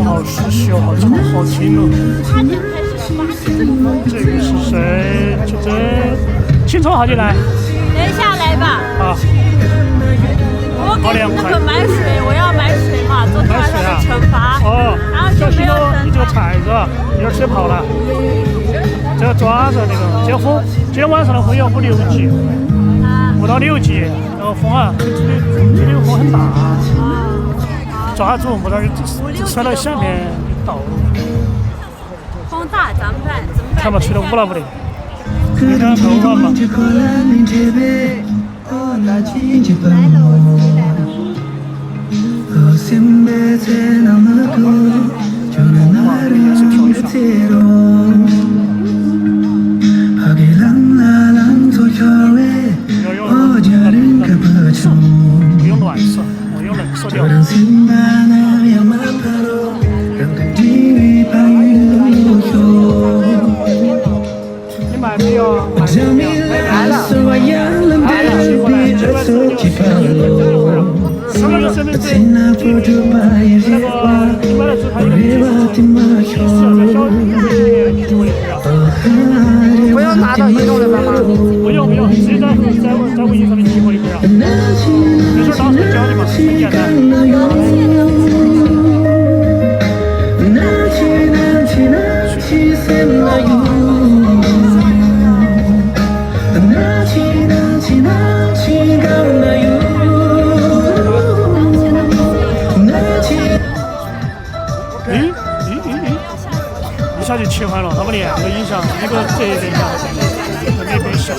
好熟悉哦，好唱好听哦。这个是谁？这青葱好久来？等一下来吧。好。我给那个买水，我要买水嘛，昨天晚上的惩罚。哦。然后就没有人。你这个菜是吧？有点水泡了。这个抓着那个，这风，今天晚上的风要5、6级，不到6级，然后风啊，这里风很大。抓住，不然摔到下面倒了。风大怎么办？看吧，吹得乌拉乌的。你看头发嘛。不用乱射，我用冷射掉。你买没有？买了。上那个身份证，那个你买了之后，它有个提示，不用拿到移动的吗？不用，直接在微信上面激活一个。没事，到时候教你嘛，很简单。一下就切换了，他们2个音响，一个这边响，那边响。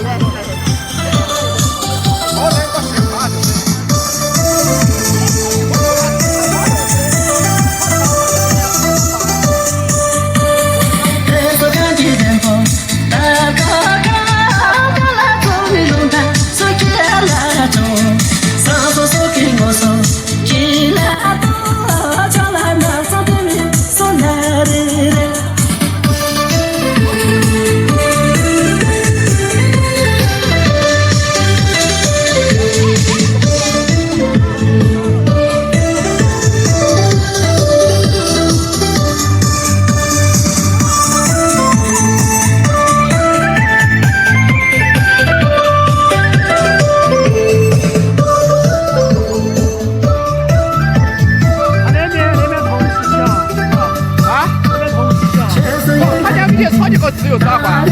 只有抓环。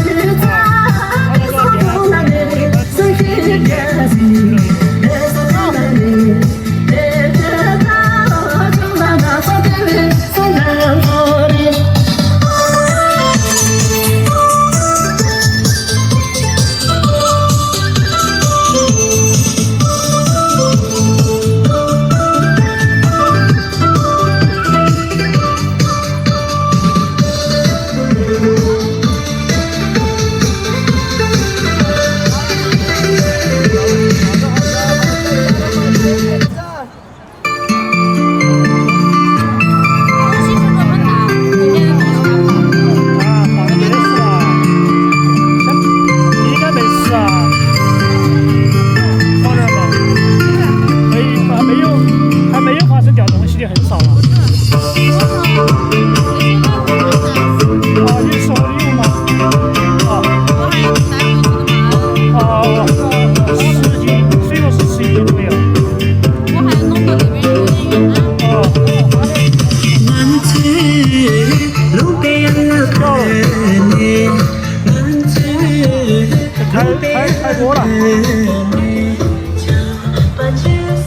开锅了，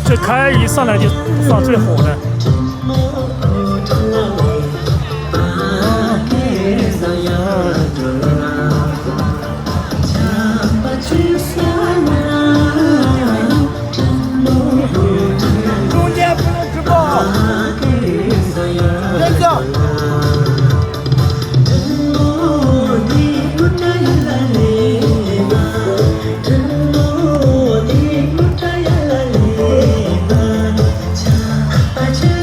这开一上来就放最火的。中间不能直播，认证。But you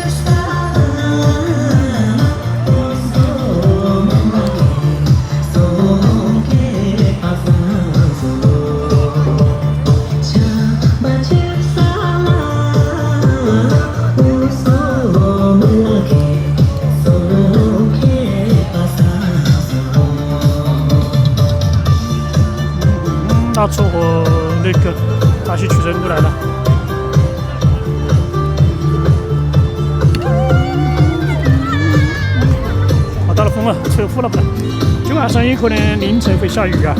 大厨和那个大喜去人都来了。好大的风啊，吹呼了不来。今晚上有可能凌晨会下雨啊。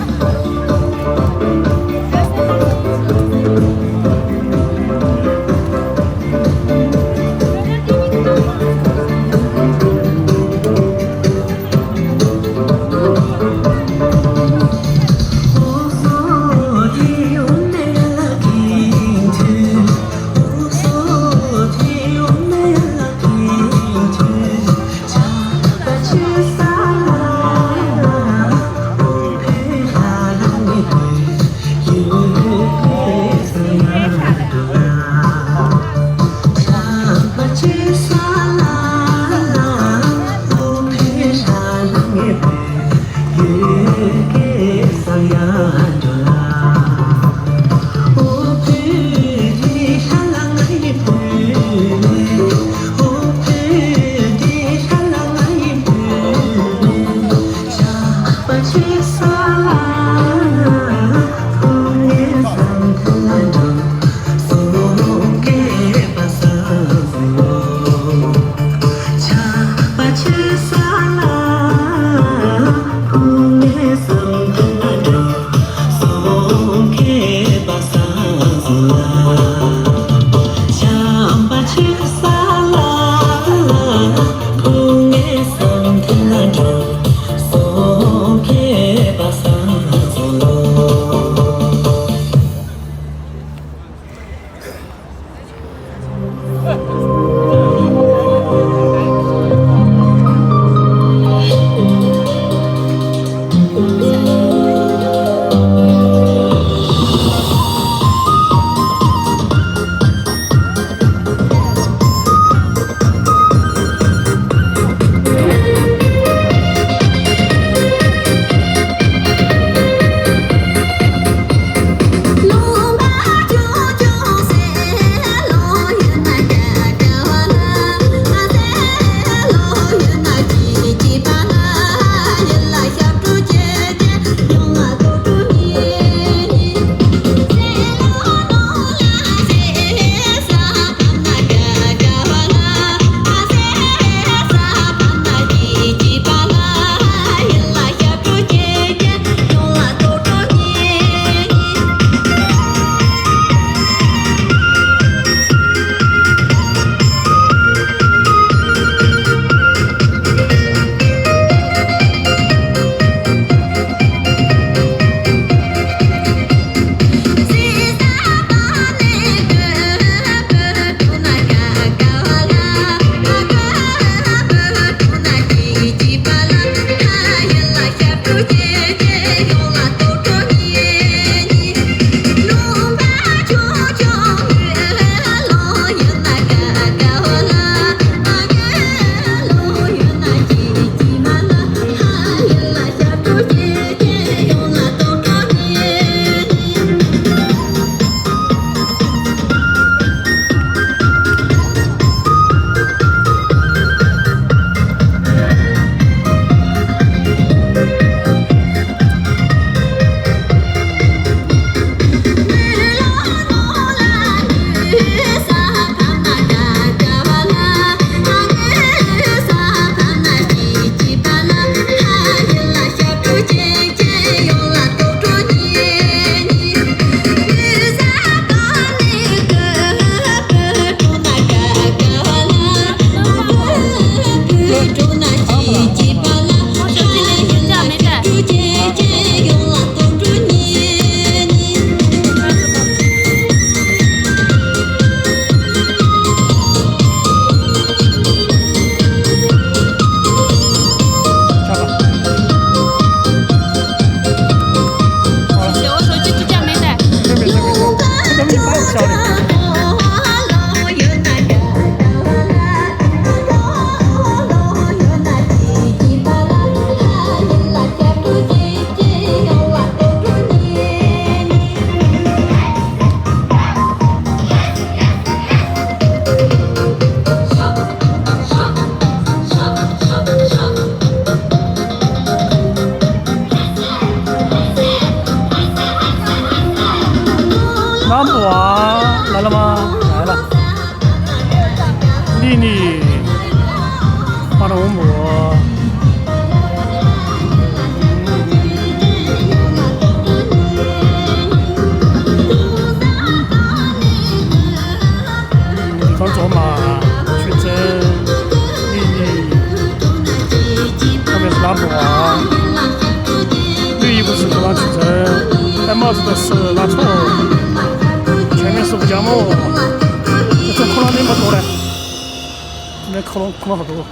妮，巴东木。地方做马，去整妮妮，后面是拉布啊，女一不是不让去整，戴帽子的是拉丑，前面是吴家母，这恐龙那么多嘞，那恐龙好多，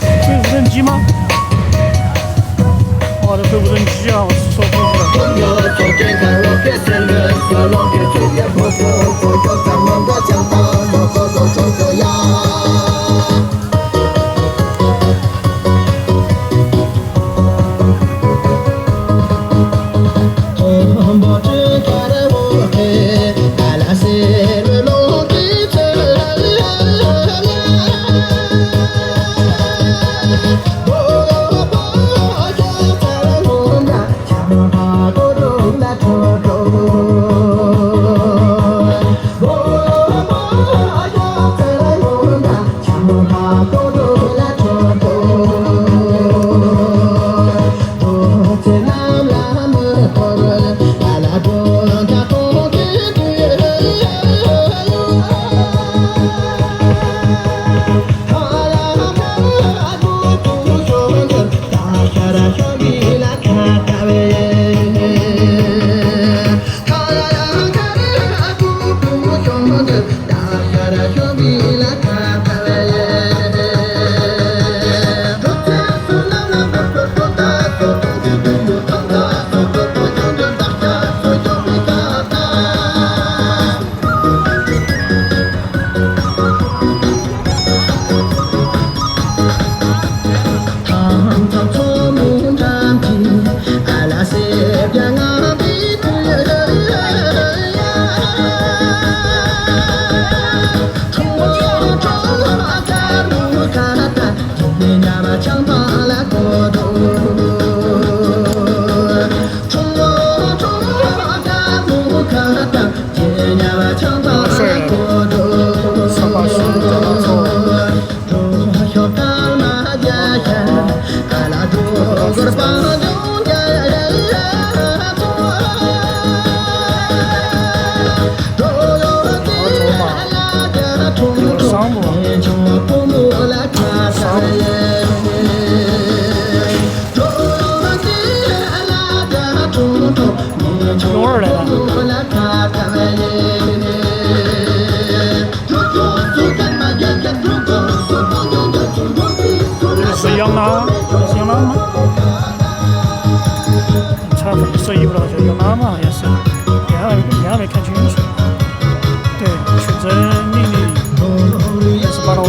会无人机吗？哇，这会无人机啊，舒服龙二来了。这个是羊郎，是羊郎吗？穿粉色衣服的好像羊郎嘛，好像是。电话没看清楚。对，去整妮妮，也是巴东木。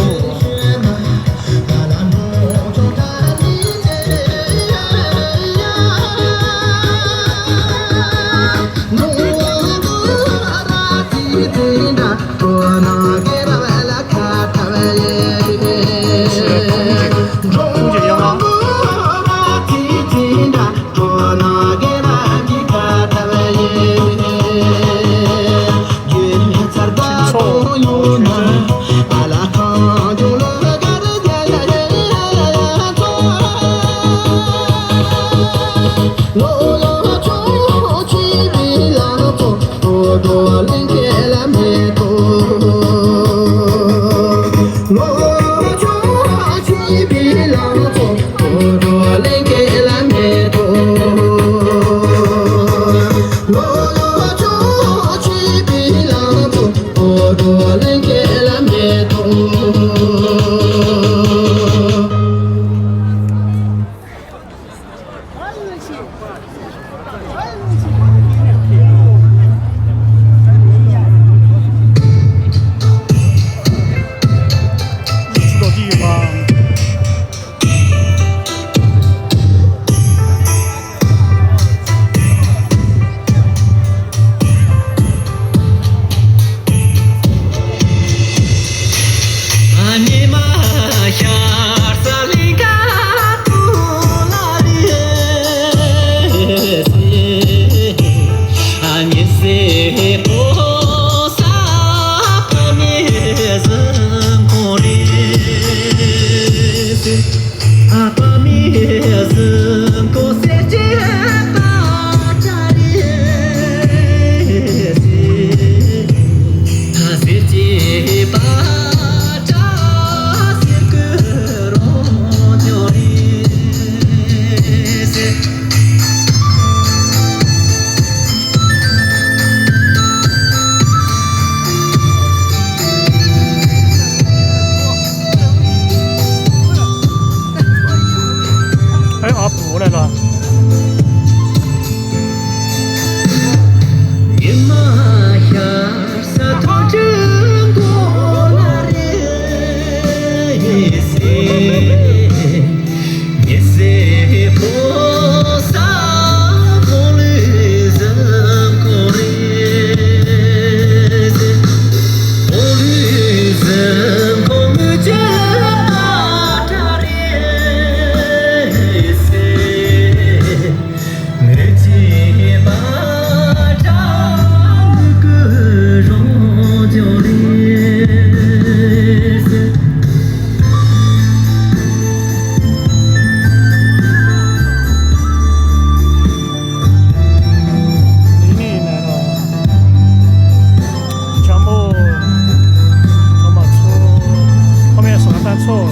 哟，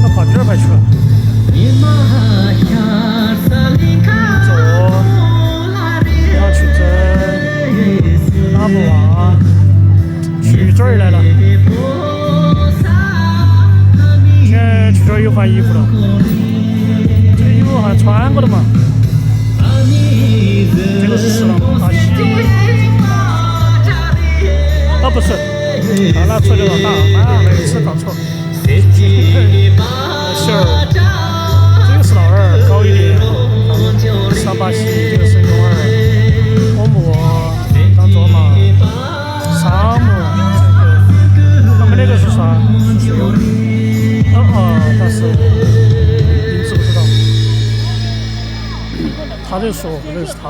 那跑第二排去了。走，然后去争，打不完，去这儿来了。现在去这儿又换衣服了，这个衣服还穿过的嘛？这个是石朗大西。哦，不是，拿错这个大，每次搞错。馅儿，这个是老二，高一点。三巴西，这个是勇二。欧姆当卓玛，沙姆这个，他们那个是啥？是水友。但是名字不知道。他就说我不认识他。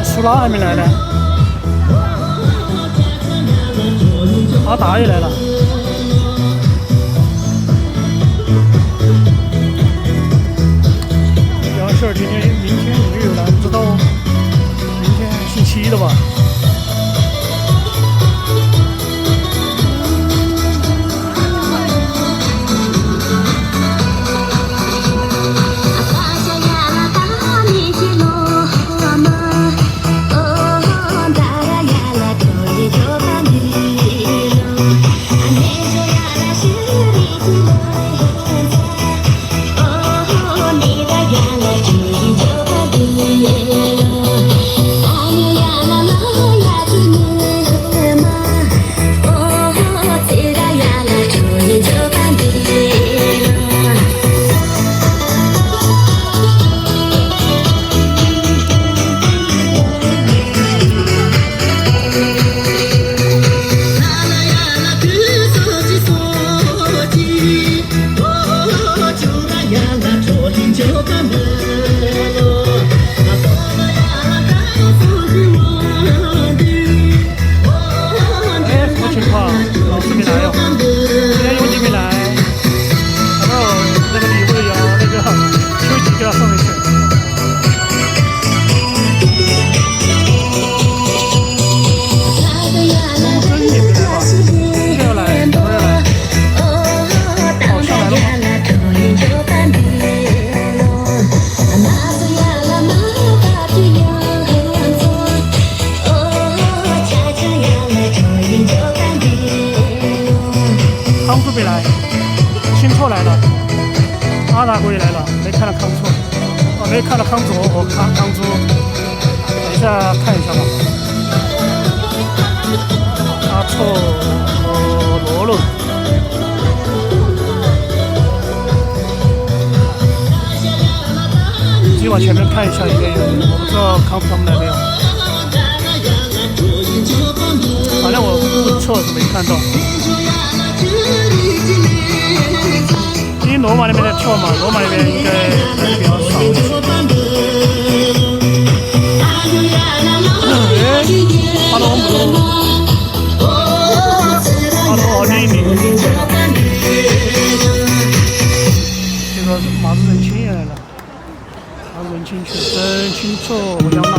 苏拉还没来呢，阿达也来了。杨婶今天、明天有没有来不知道哦，明天星期一的吧。康叔没来，新错来了，阿达哥也来了，没看到康错，没看到康卓和康珠，等一下看一下吧。阿错和罗罗，自己往前面看一下有没有，我不知道康叔他们来没有。反正我不错是没看到。因为罗马那边在跳嘛，罗马那边应该人比较少一些。哈喽，哈喽，丽丽，这个马子人亲也来了，马人亲去真清楚，我想拉。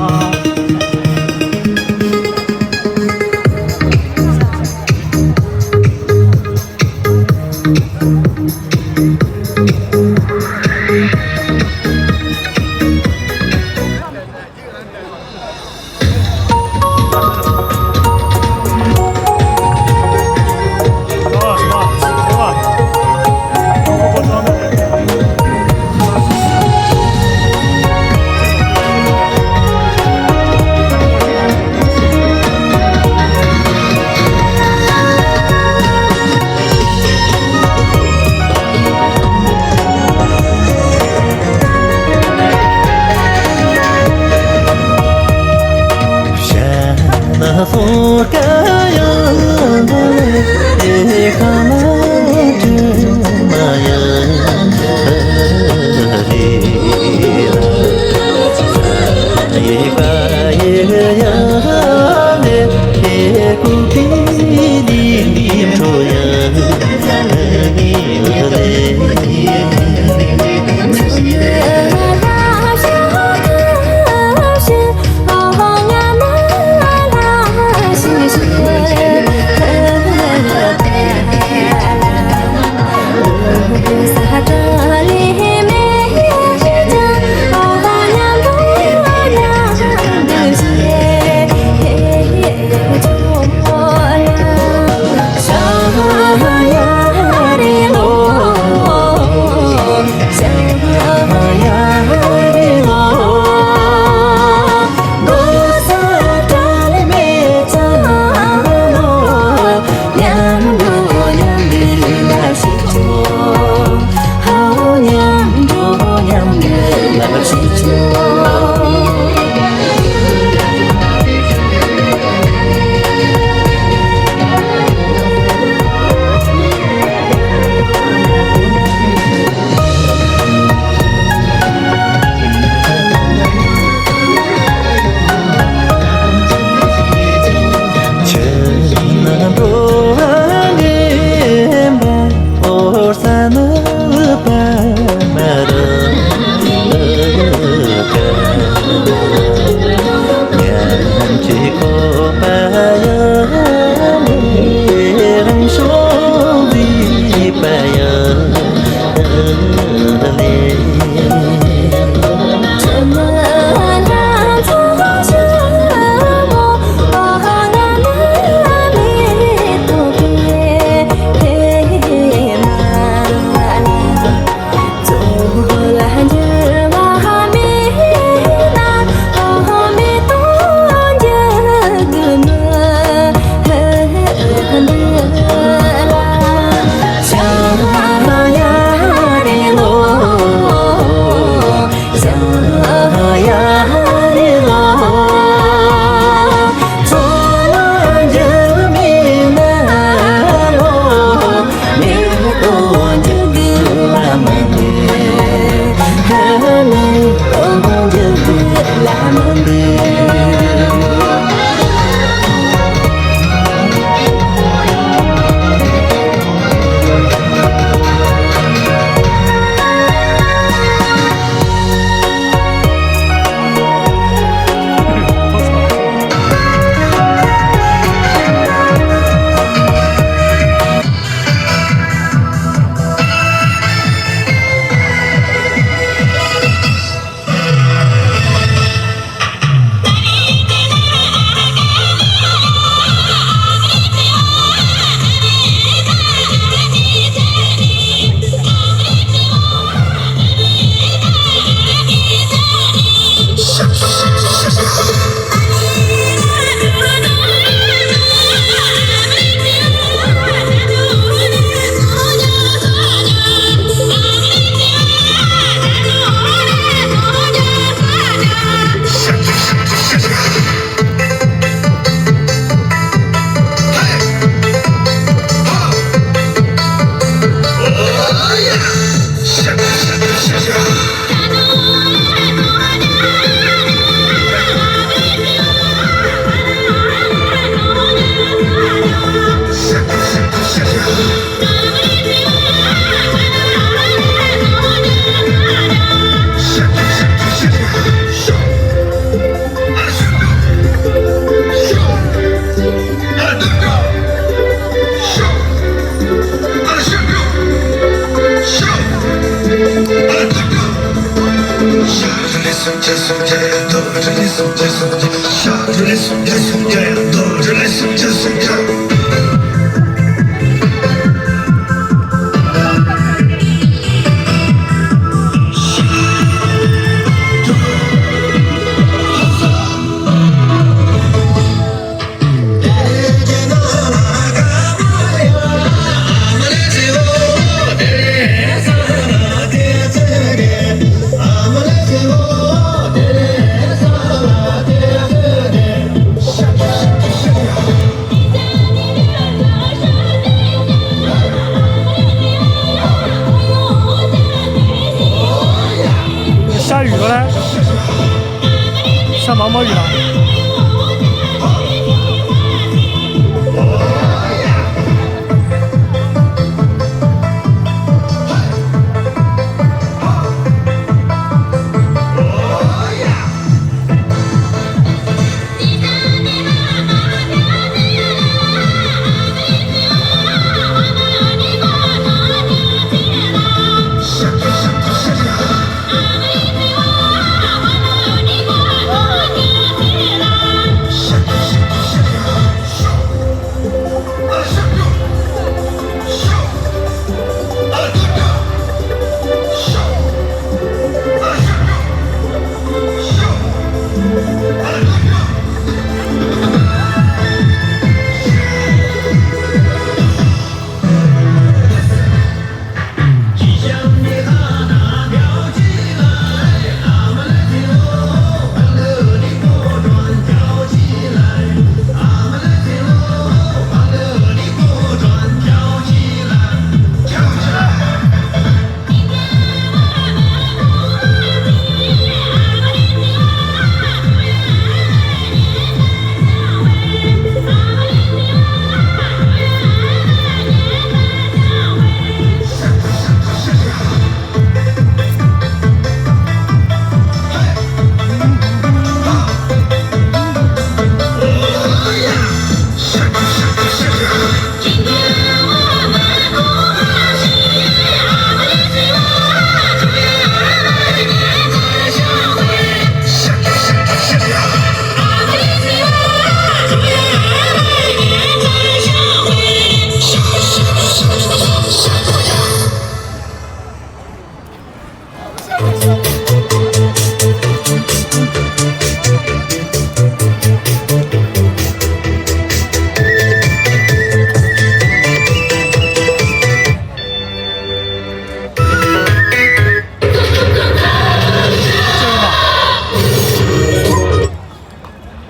毛鱼了。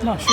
那是的。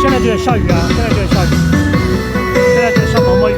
现在就在下雨啊！现在就在下雨，现在就下毛毛雨。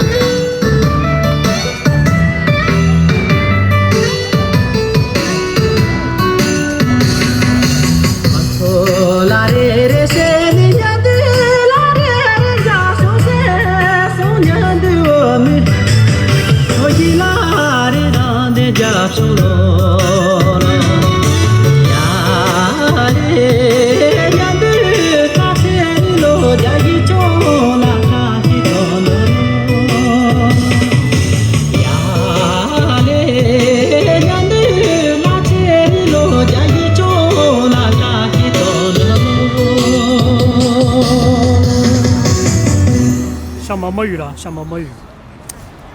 下毛毛雨了，下毛毛雨，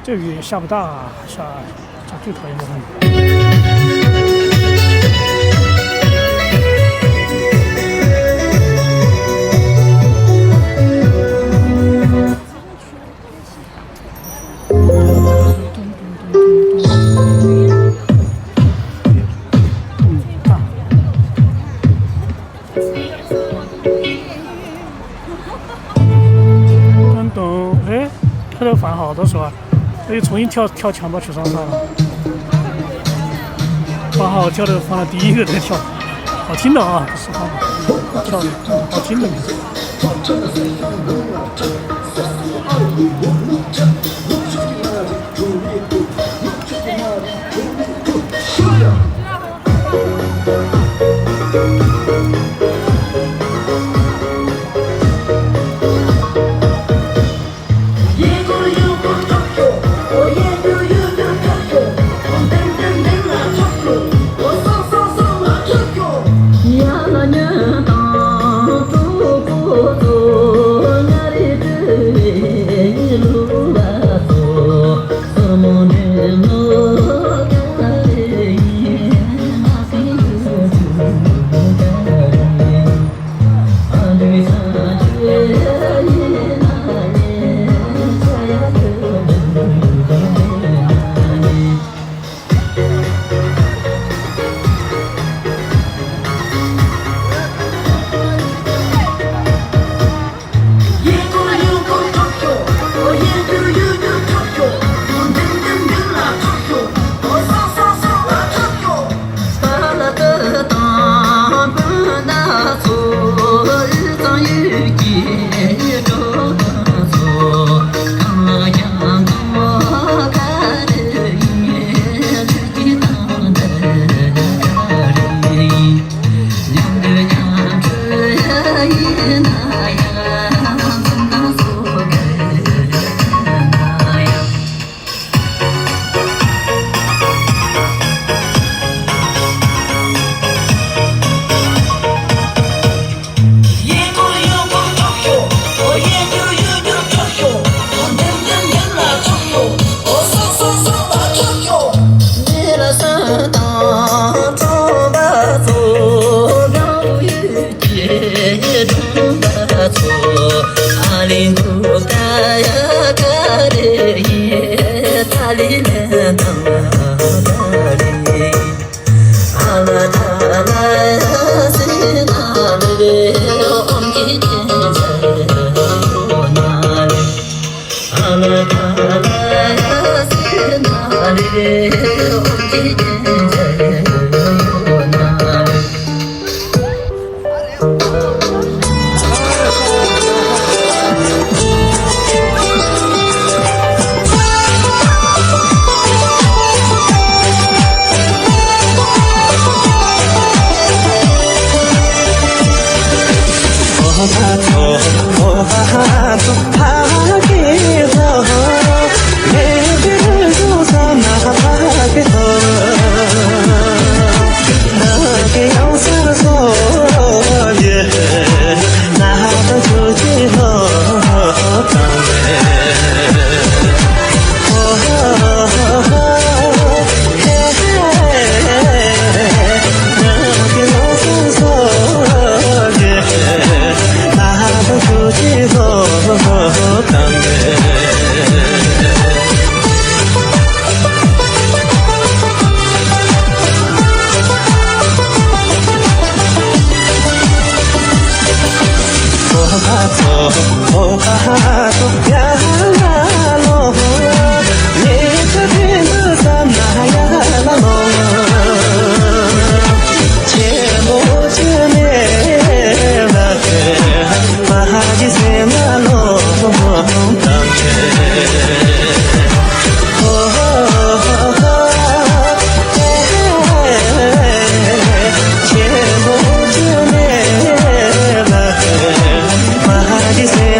这雨也下不大，下最讨厌的雨。噔噔，哎，开头饭好多说啊，又重新调强吧去上场了。饭好调的放了第一个在调，好听的啊，不是好调的，好听的。Say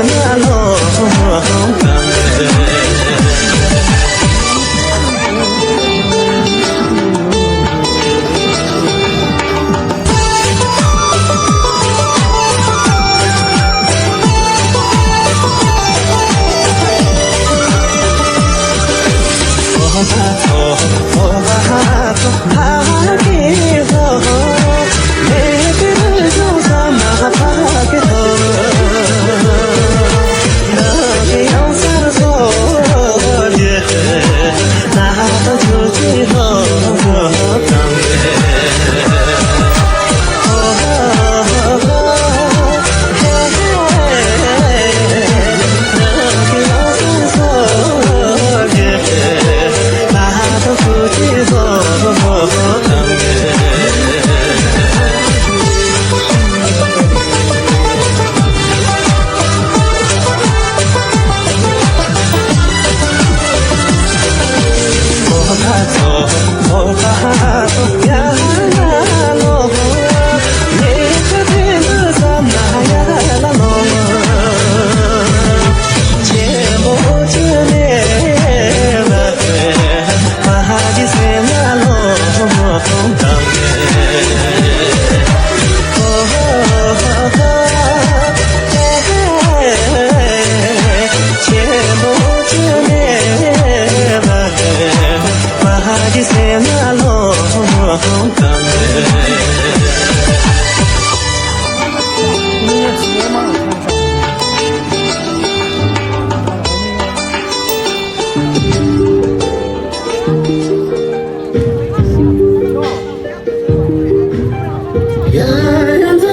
呀呀走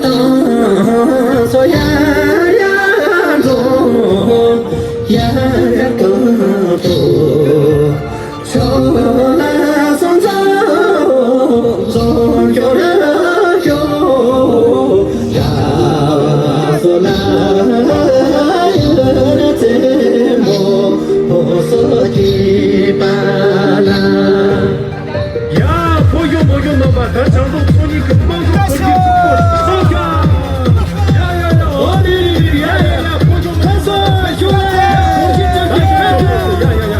到说呀呀走，呀呀走走，说啦送走，走有人有，呀说啦有人怎么说的巴拉。朋友们把咱长度从你个帮助和你个手下，呀，我的呀，朋友们，看手兄弟，我今天给看着，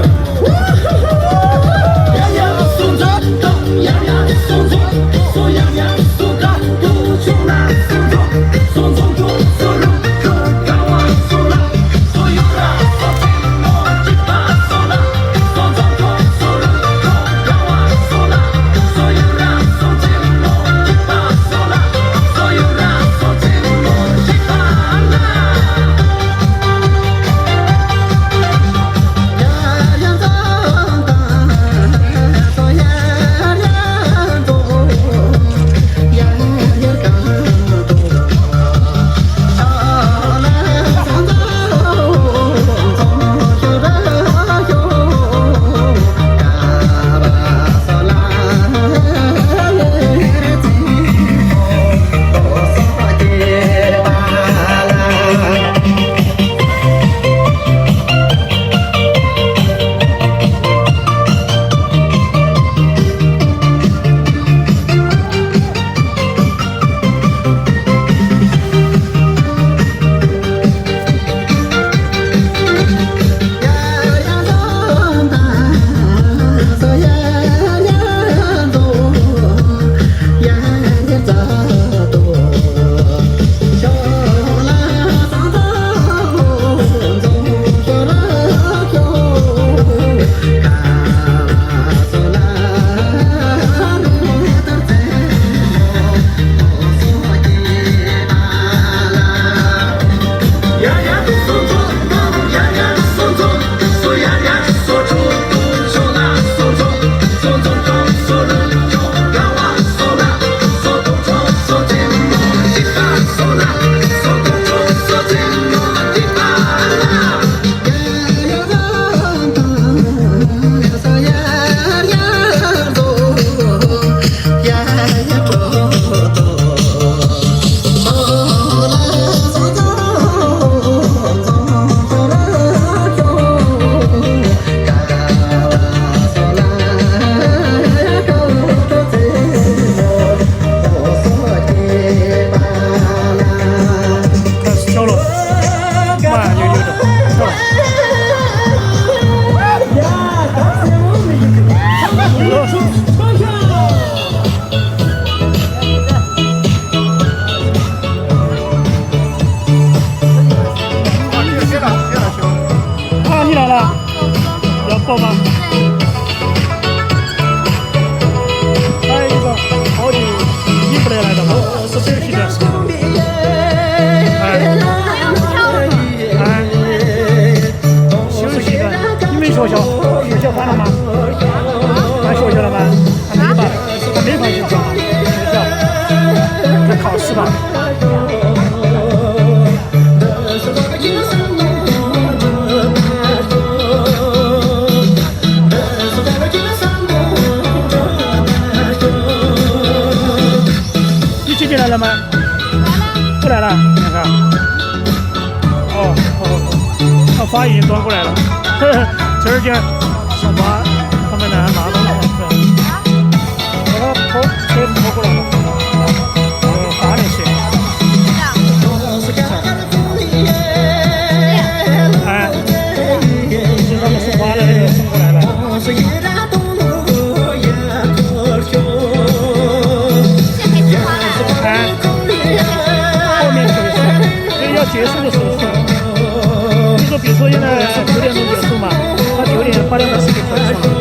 送走，送走，送送到，不穷啦，送走就走路，赶往送啦，所有啦，送进我几把送啦，送走就走路，赶往送啦，所有啦，送进我几把送啦，所有啦，送进我几把啦。呀呀走吧，说呀呀走，呀呀走走，少了送走，走就这有，嘎巴嗦啦，日子我说的巴拉。呀呀走吧，说呀呀走，呀呀走走，少了送走，走就了有，嘎巴嗦啦，日子怎么说的巴拉。呀呀送走，呀呀送走，说呀呀说出不穷啦，送走，送走就走路就赶往送啦，送走就走进我的巴送啦，送走就走进我的巴啦。呀呀走吧，说呀呀走，呀呀走走。开始跳了，慢悠悠的跳。啊，你来了，要抱吗？还有一个好久你不得来的吗？休息段时间。休息一段，你们学校关了吗？关学校了吗？还没吧？还没关学校啊？学校在考试吧？你姐姐来了吗？不来了，你看。哦，花已经端过来了。今儿小花他们拿东西了，把他车子拖过来了，罚点钱。哎，是他们送花的那个送过来了。哎，后面可以送，所以要结束的时候送。就说比如说现在是9点钟结束嘛，他9点8点40就可以送了。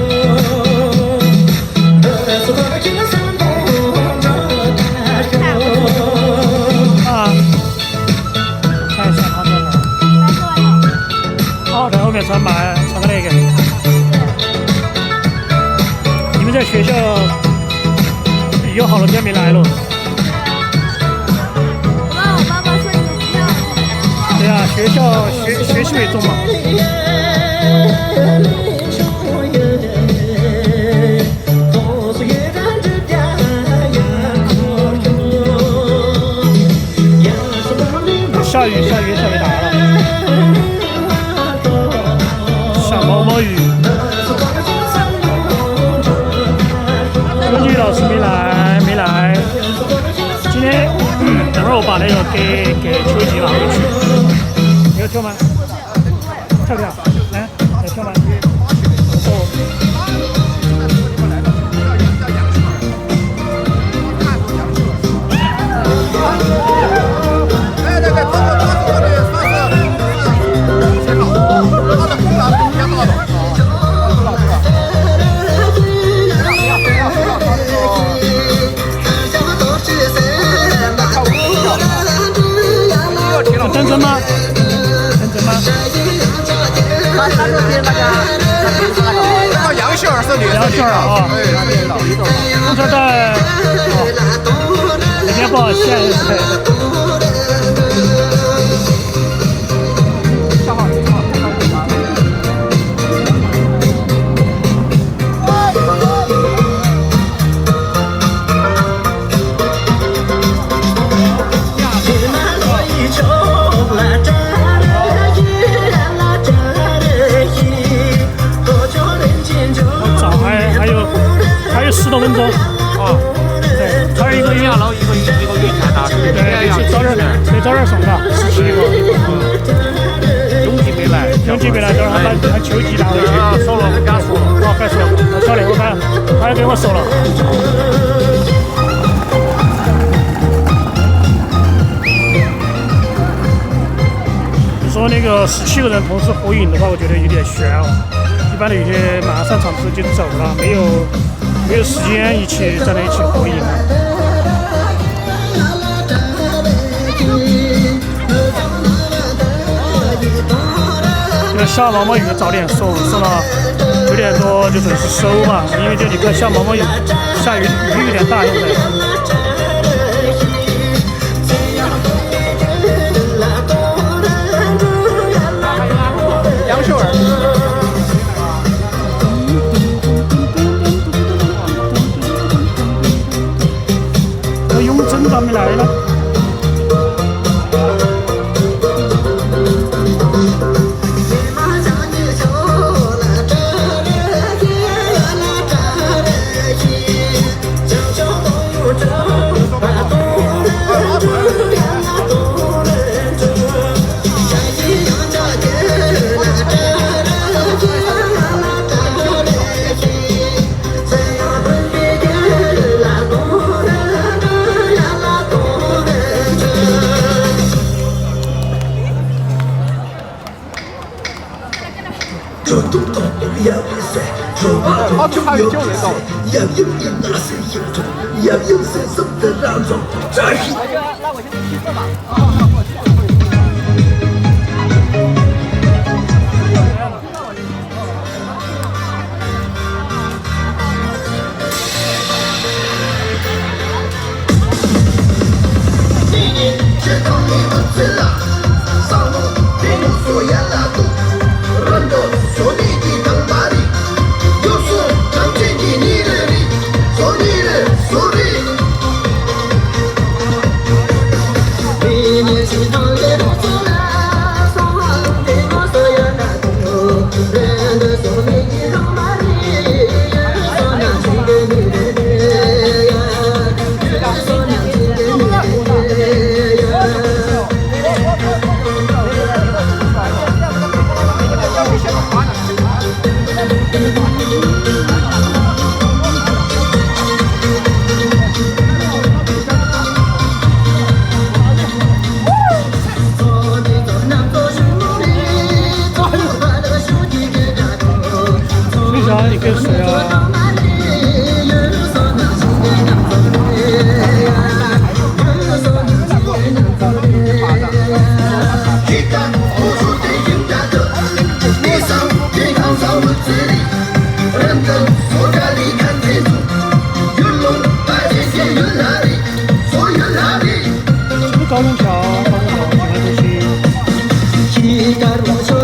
啊，看一下他们了。哦，在后面传个那个。你们在学校有好多天没来了。先洗为主嘛。下雨越下越大了，下毛毛雨。老师没来。今天等会儿我把那个给秋吉拿回去。你要跳吗？跳不跳？来跳吗？认真吗？认真吗？杨秀儿是女的，杨秀儿啊，刚才在那边不好现。还有10多分钟啊！对，还有一个月，然后一个月前的，对，早点送的17个。永吉没来，永吉没来，等会儿把秋吉拿回去。收了，我给他收了。哦，该收了，晓得，他给我收了。说那个17个人同时合影的话，我觉得有点悬哦。一般的有些马上场子就走了，没有时间一起在那一起合影。这个下毛毛雨早点送了9点多就准时收嘛，因为这里边下毛毛雨，下雨有点大现在。杨秀儿。永贞咋没来呢？好，就还有9人到。那我先去提色吧。你跟谁啊？高龙桥，高龙桥，这个东西。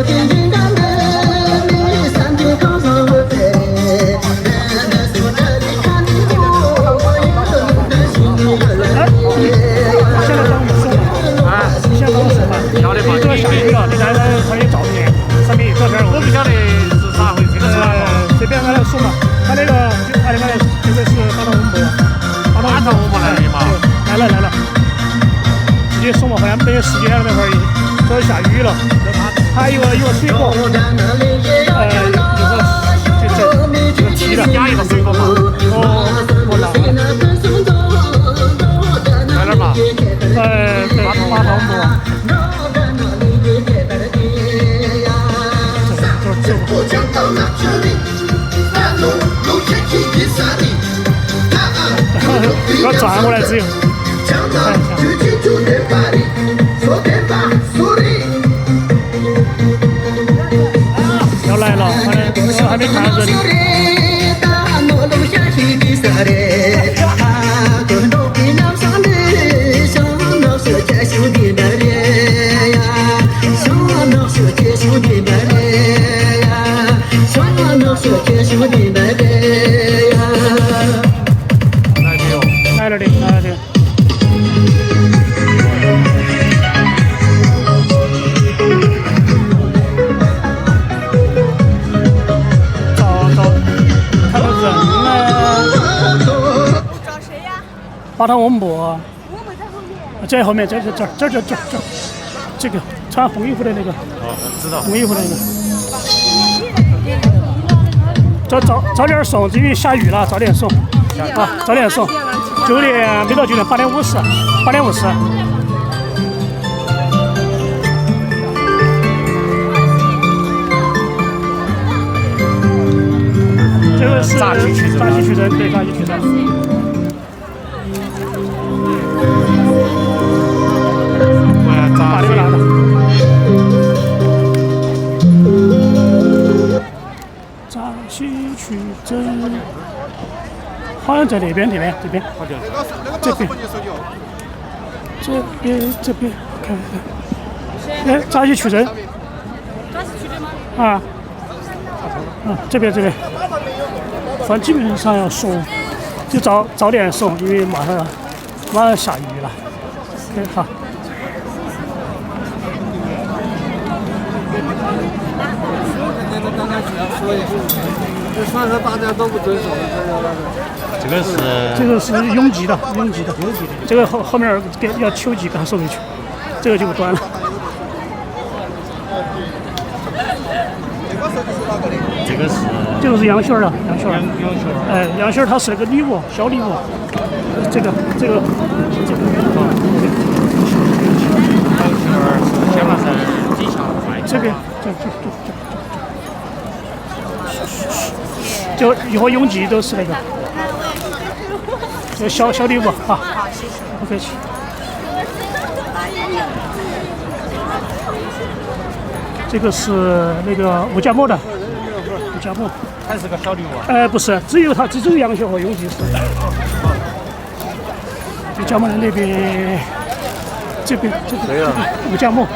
直接送嘛，好像没有时间了那会儿，这儿下雨了。还有个水果，就是这个提的，加一个水果嘛，我拿了。在哪儿嘛？对，马桶不？我讲到哪这里？大路路天气一三里，要转过来只有。讲到举起就得把力，说得把说力。要来了，反正是还没看到这里。来了的，来了的。看到人了。找谁呀？巴汤翁布。我们在后面。在后面，这，这个穿红衣服的那个。哦，知道。红衣服的那个。早点送，因为下雨了，早点送。啊，早点送。9点没到9点，8点50，8点50。这个是炸鸡取证，对，炸鸡取证。把这个拿了。炸鸡取证，好像在那边，这边，这边，看看。哎，炸鸡取证。抓起取证吗？啊。这边。反正基本上要送，就早点送，因为马上下雨了。OK， 好。大家都不遵守这个是拥挤的，这个后面要秋季给它送回去，这个就端了。这个是杨轩的，杨轩他是个礼物，小礼物。这个。先把是技巧这边，就以后拥挤都是那个，这小礼物啊，不客气。这个是那个吴家墨的，还是个小礼物。不是，只有杨学和永吉是。就家墨的那边，这边吴家墨，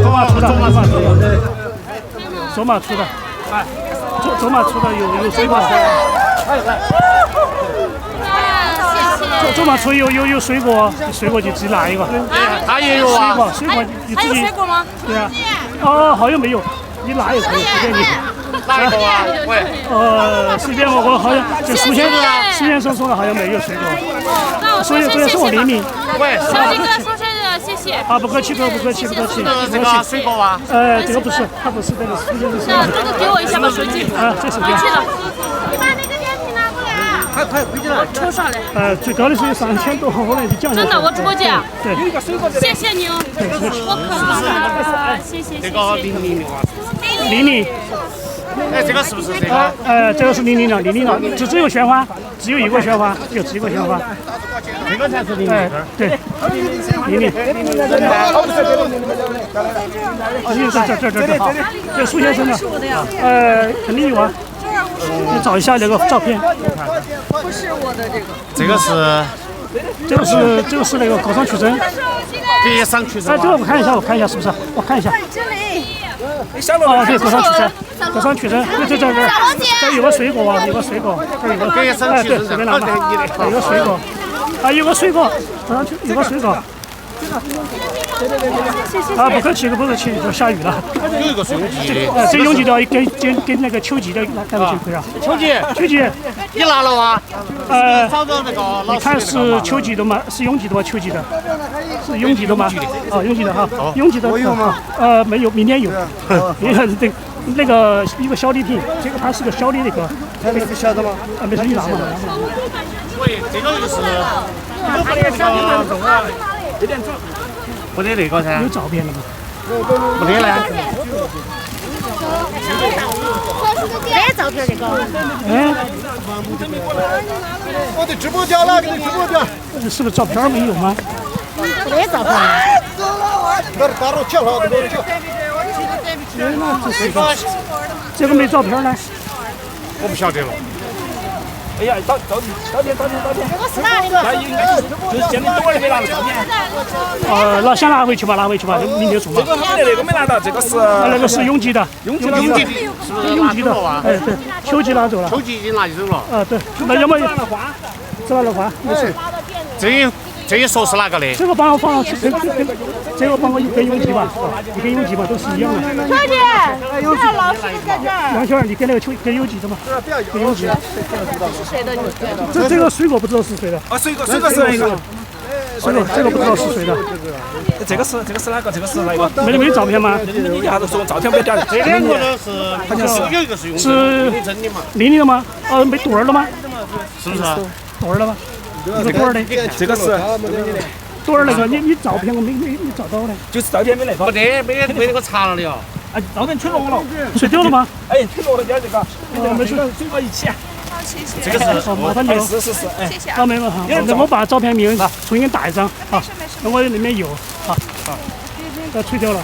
走马出的，哎，走马出的有水果。走马出有水果，水果就自己拿一个。他也有啊。水果你自己。还有水果吗？对啊。哦，好像没有，你拿也可以，随便你。哪一个啊？喂。随便我好像就苏先生说的好像没有水果。所以是我黎明。喂，小李哥说生日，谢谢。啊，不客气。这个水果啊？这个不是，他不是这个苏先生。那这个给我一下吧，手机。啊，这手机。你把那个电瓶拿过来。快回去了。抽上来。最高的是3000多，后来就降下来。真的，我直播间。对。谢谢您，我可了，谢谢。这个玲。哎，这个是不是这个？这个是玲的，只有玄花，只有一个玄花，就只有一个玄花。这个才是玲。对。玲。这好，这苏先生的。肯定有啊。你找一下那个照片。不是我的这个。这个是那个高商取证。别上取证。这个我看一下是不是？我看一下。这里。哦，对，高商取证，这有个水果啊，这有个，对，随便拿吧，有个水果，有个水果，有个水果，啊，不客气，不客气，就下雨了。有一个是永吉的。这永吉的跟那个秋吉的带回去可以啊。秋吉，秋吉，你拿了吗？找到那个老你看是秋吉的吗？是永吉的吗？秋吉的，是永吉的吗？哦，永吉的哈，永吉的。我有吗？没有，明天有。明天对。那个一个小礼品，这个它是个小的那个，那个晓得吗？没事，你拿嘛。对，这个就是有点重，不得那个噻。有照片了吗？不得呢。没照片这个。哎，我的直播间了，给你直播间。是不是照片没有吗？没照片。那是打着钱了，给我去。这个没照片呢。我不晓得了。哎呀，照片。这个是哪里个？那应该就是现在多儿没拿到照片。那先拿回去吧，明天送吧。这个那个没拿到，这个是那个是永吉的，永吉的，是不是永吉的啊？哎，对，秋吉拿走了。秋吉已经拿走了。对，那要么只拿了花，没事。这一说是哪个的？这个帮我放上去，这个帮我跟永吉吧，你跟永吉吧，都是一样的。秋姐，这老师在这儿。杨小二，你跟那个跟永吉的嘛？跟永吉。是谁的女朋友？这个水果不知道是谁的。啊，水果是一个。这个不知道是谁的。这个是哪个？这个是哪个？没照片吗？你一下子说照片没掉。这两个呢是好像是有一个是永吉的，真的嘛？拎的吗？没对儿了吗？是不是？对儿了吗？一个对儿的。这个是对儿那个，你照片我没找到呢。就是照片没那个。没那个查了的哟。哎，照片吹落了。吹掉了吗？哎，吹落了点这个。没事，水果一起。这个是麻烦你了。是，哎。好，没了哈。那我把照片名重新打一张啊。那我那边有啊。吹掉了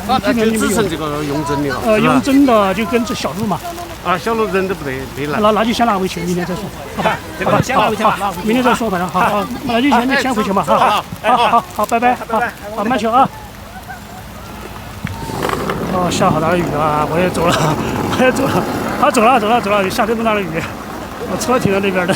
啊。那就只剩这个永贞的了。永贞的就跟这小鹿嘛。啊，小鹿人都不得来。那就先拿回去，明天再说，好吧？这个先拿回去吧，明天再说，反正好，那就先回去吧，好，拜拜，好，慢球啊。哦，下好大的雨啊！我也走了，好，走了，下这么大的雨，我车停在那边的。